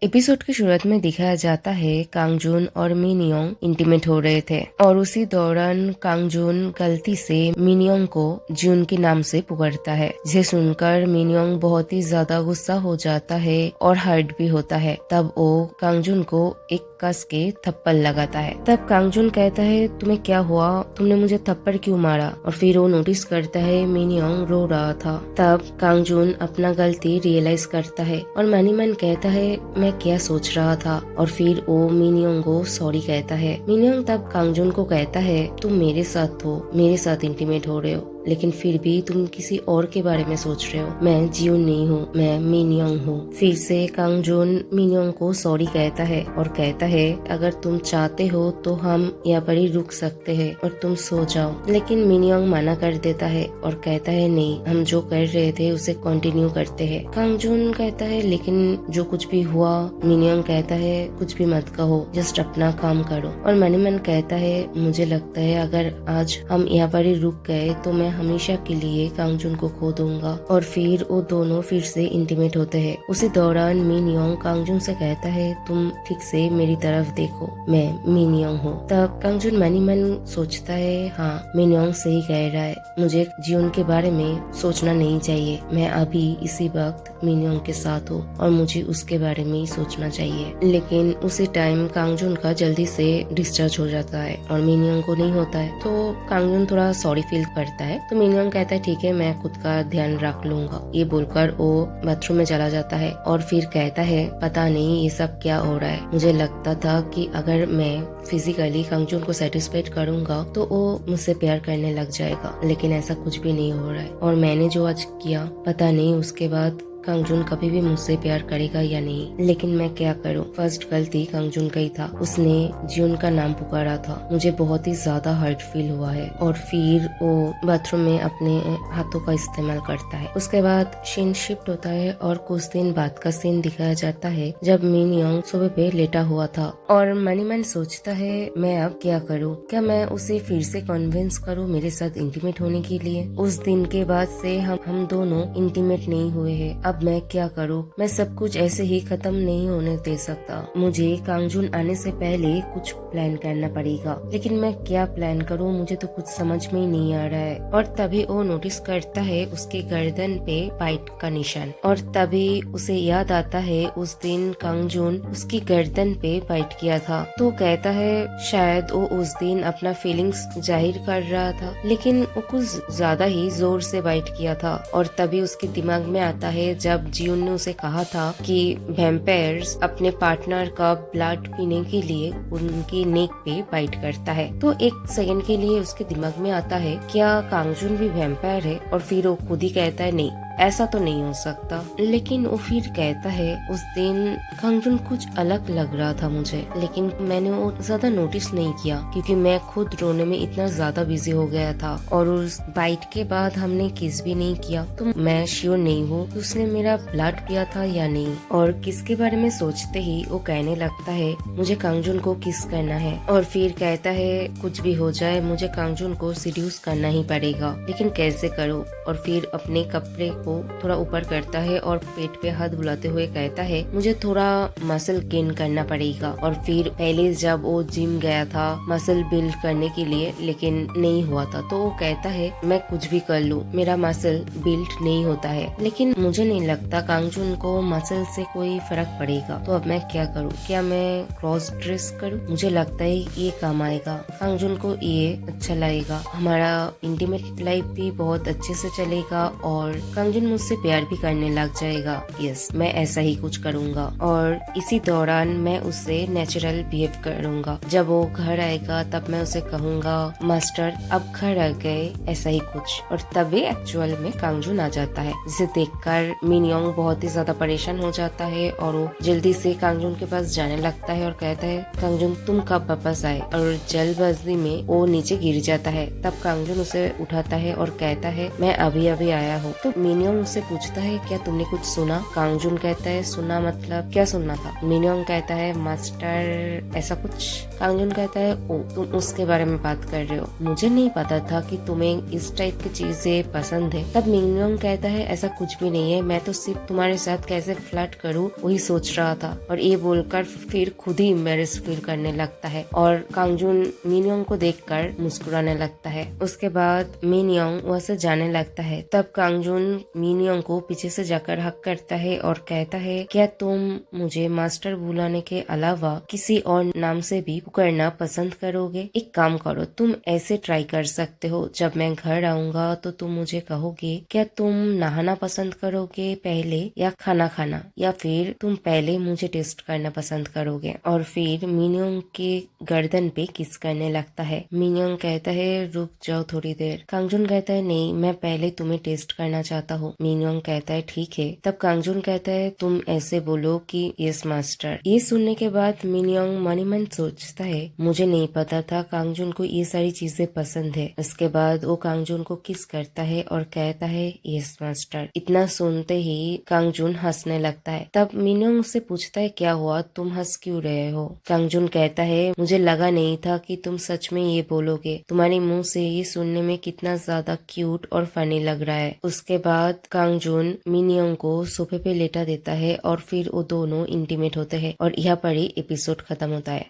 Episode की शुरुआत में दिखाया जाता है कांगजून और मिनियोंग इंटीमेट हो रहे थे और उसी दौरान कांगजून गलती से मिनियोंग को जून के नाम से पुकारता है, जिसे सुनकर मिनियोंग बहुत ही ज्यादा गुस्सा हो जाता है और हर्ट भी होता है। तब वो कांगजून को एक कस के थप्पड़ लगाता है। तब कांगजून कहता है, तुम्हें क्या हुआ, तुमने मुझे थप्पड़ क्यों मारा? और फिर वो नोटिस करता है मिनियोंग रो रहा था। तब कांगजून अपना गलती रियलाइज करता है और मन ही मन कहता है, मैं क्या सोच रहा था। और फिर वो मिनियोंग को सॉरी कहता है। मिनियोंग तब कांगजून को कहता है, तुम मेरे साथ हो, मेरे साथ इंटीमेट हो रहे हो, लेकिन फिर भी तुम किसी और के बारे में सोच रहे हो। मैं जियोन नहीं हूँ, मैं मिनियोंग हूँ। फिर से कांगजून मिनियोंग को सॉरी कहता है और कहता है, अगर तुम चाहते हो तो हम यहाँ पर ही रुक सकते हैं और तुम सो जाओ। लेकिन मिनियोंग मना कर देता है और कहता है, नहीं, हम जो कर रहे थे उसे कंटिन्यू करते हैं। कांगजून कहता है, लेकिन जो कुछ भी हुआ। मिनियोंग कहता है, कुछ भी मत कहो, जस्ट अपना काम करो। और मन ही मन कहता है, मुझे लगता है अगर आज हम यहाँ पर ही रुक गए तो मैं हमेशा के लिए कांगजून को खो दूंगा। और फिर वो दोनों फिर से इंटीमेट होते हैं। उसी दौरान मिनियोंग कांगजून से कहता है, तुम ठीक से मेरी तरफ देखो, मैं मिनियोंग हूँ। तब कांगजून मन ही मन सोचता है, हाँ, मिनियोंग सही कह रहा है, मुझे जियोन के बारे में सोचना नहीं चाहिए। मैं अभी इसी वक्त मिनियोंग के साथ हूँ और मुझे उसके बारे में ही सोचना चाहिए। लेकिन उसी टाइम कांगजून का जल्दी से डिस्चार्ज हो जाता है और मिनियोंग को नहीं होता है। तो कांगजून थोड़ा सॉरी फील करता है। तो मिनियोंग कहता है, ठीक है, मैं खुद का ध्यान रख लूंगा। ये बोलकर वो बाथरूम में चला जाता है और फिर कहता है, पता नहीं ये सब क्या हो रहा है। मुझे लगता था कि अगर मैं फिजिकली कांगजून को सेटिस्फाइड करूंगा तो वो मुझसे प्यार करने लग जाएगा, लेकिन ऐसा कुछ भी नहीं हो रहा है। और मैंने जो आज किया, पता नहीं उसके बाद कांगजून कभी भी मुझसे प्यार करेगा या नहीं। लेकिन मैं क्या करूं? फर्स्ट गलती कांगजून का ही था, उसने जियोन का नाम पुकारा था। मुझे बहुत ही ज्यादा हर्ट फील हुआ है। और फिर वो बाथरूम में अपने हाथों का इस्तेमाल करता है। उसके बाद सीन शिफ्ट होता है और कुछ दिन बाद का सीन दिखाया जाता है जब मिनियोंग सुबह पे लेटा हुआ था और मन ही मन सोचता है, मैं अब क्या करूँ? क्या मैं उसे फिर से कन्विंस करूँ मेरे साथ इंटीमेट होने के लिए? उस दिन के बाद से हम दोनों इंटीमेट नहीं हुए हैं। अब मैं क्या करूँ? मैं सब कुछ ऐसे ही खत्म नहीं होने दे सकता। मुझे कांगजून आने से पहले कुछ प्लान करना पड़ेगा। लेकिन मैं क्या प्लान करूँ, मुझे तो कुछ समझ में ही नहीं आ रहा है। और तभी वो नोटिस करता है उसके गर्दन पे बाइट का निशान। और तभी उसे याद आता है उस दिन कांगजून उसकी गर्दन पे बाइट किया था। तो कहता है शायद वो उस दिन अपना फीलिंग्स जाहिर कर रहा था, लेकिन वो कुछ ज्यादा ही जोर से बाइट किया था। और तभी उसके दिमाग में आता है जब जियोन ने उसे कहा था कि वैम्पायर्स अपने पार्टनर का ब्लड पीने के लिए उनकी नेक पे बाइट करता है। तो एक सेकंड के लिए उसके दिमाग में आता है, क्या कांगजून भी वैम्पायर है? और फिर वो खुद ही कहता है, नहीं, ऐसा तो नहीं हो सकता। लेकिन वो फिर कहता है, उस दिन कांगजून कुछ अलग लग रहा था मुझे, लेकिन मैंने वो ज्यादा नोटिस नहीं किया क्योंकि मैं खुद रोने में इतना ज्यादा बिजी हो गया था। और उस बाइट के बाद हमने किस भी नहीं किया, तो मैं श्योर नहीं हूँ कि उसने मेरा ब्लड पिया था या नहीं। और किस के बारे में सोचते ही वो कहने लगता है, मुझे कांगजून को किस करना है। और फिर कहता है, कुछ भी हो जाए मुझे कांगजून को सीड्यूस करना ही पड़ेगा, लेकिन कैसे करूँ? और फिर अपने कपड़े को थोड़ा ऊपर करता है और पेट पे हाथ बुलाते हुए कहता है, मुझे थोड़ा मसल गेन करना पड़ेगा। और फिर पहले जब वो जिम गया था मसल बिल्ड करने के लिए, लेकिन नहीं हुआ था, तो वो कहता है, मैं कुछ भी कर लूँ, मेरा मसल बिल्ड नहीं होता है। लेकिन मुझे नहीं लगता कांगजून को मसल से कोई फर्क पड़ेगा। तो अब मैं क्या करूँ? क्या मैं क्रॉस ड्रेस करूँ? मुझे लगता है ये काम आएगा, कांगजून को ये अच्छा लगेगा, हमारा इंटीमेट लाइफ भी बहुत अच्छे से चलेगा और कांगजून मुझसे प्यार भी करने लग जाएगा। यस, मैं ऐसा ही कुछ करूँगा और इसी दौरान मैं उससे नेचुरल बिहेव करूँगा। जब वो घर आएगा तब मैं उसे कहूँगा, मास्टर अब घर आ गए, ऐसा ही कुछ। और तभी एक्चुअल में कांगजून आ जाता है, जिसे देखकर मिनियोंग बहुत ही ज्यादा परेशान हो जाता है और वो जल्दी से कांगजून के पास जाने लगता है और कहता है, कांगजून तुम कब वापस आए? और जल्दबाजी में वो नीचे गिर जाता है। तब कांगजून उसे उठाता है और कहता है, मैं अभी अभी आया हूँ। तो मिनियोंग मिनियोंग उससे पूछता है क्या तुमने कुछ सुना? कांगजुन कहता है सुना मतलब क्या सुनना था? मिनियोंग कहता है मास्टर ऐसा कुछ। कांगजुन कहता है ओ तुम उसके बारे में बात कर रहे हो, मुझे नहीं पता था कि तुम्हें इस टाइप की चीजें पसंद है। तब मिनियोंग कहता है ऐसा कुछ भी नहीं है, मैं तो सिर्फ तुम्हारे साथ कैसे फ्लर्ट करूँ वही सोच रहा था। और ये बोलकर फिर खुद ही एम्बैरेस फील करने लगता है और कांगजुन मिनियोंग को देखकर मुस्कुराने लगता है। उसके बाद मिनियोंग वहाँ से जाने लगता है। तब कांगजुन मिनियोंग को पीछे से जाकर हक करता है और कहता है क्या तुम मुझे मास्टर बुलाने के अलावा किसी और नाम से भी पुकारना पसंद करोगे? एक काम करो, तुम ऐसे ट्राई कर सकते हो, जब मैं घर आऊंगा तो तुम मुझे कहोगे क्या तुम नहाना पसंद करोगे पहले या खाना खाना, या फिर तुम पहले मुझे टेस्ट करना पसंद करोगे? और फिर मिनियोंग के गर्दन पे किस करने लगता है। मिनियोंग कहता है रुक जाओ थोड़ी देर। कांगजुन कहता है नहीं, मैं पहले तुम्हें टेस्ट करना चाहता हूँ। मिनियोंग कहता है ठीक है। तब कांगजुन कहता है तुम ऐसे बोलो कि यस मास्टर। ये सुनने के बाद मिनियोंग मन ही मन सोचता है मुझे नहीं पता था कांगजुन को ये सारी चीजें पसंद है। उसके बाद वो कांगजुन को किस करता है और कहता है यस मास्टर। इतना सुनते ही कांगजुन हंसने लगता है। तब मिनियोंग उससे पूछता है क्या हुआ, तुम हंस क्यों रहे हो? कांगजुन कहता है मुझे लगा नहीं था कि तुम सच में ये बोलोगे, तुम्हारे मुंह से ये सुनने में कितना ज्यादा क्यूट और फनी लग रहा है। उसके बाद कांगजुन मिनियोंग को सोफे पे लेटा देता है और फिर वो दोनों इंटीमेट होते हैं और यहाँ पर ही एपिसोड खत्म होता है।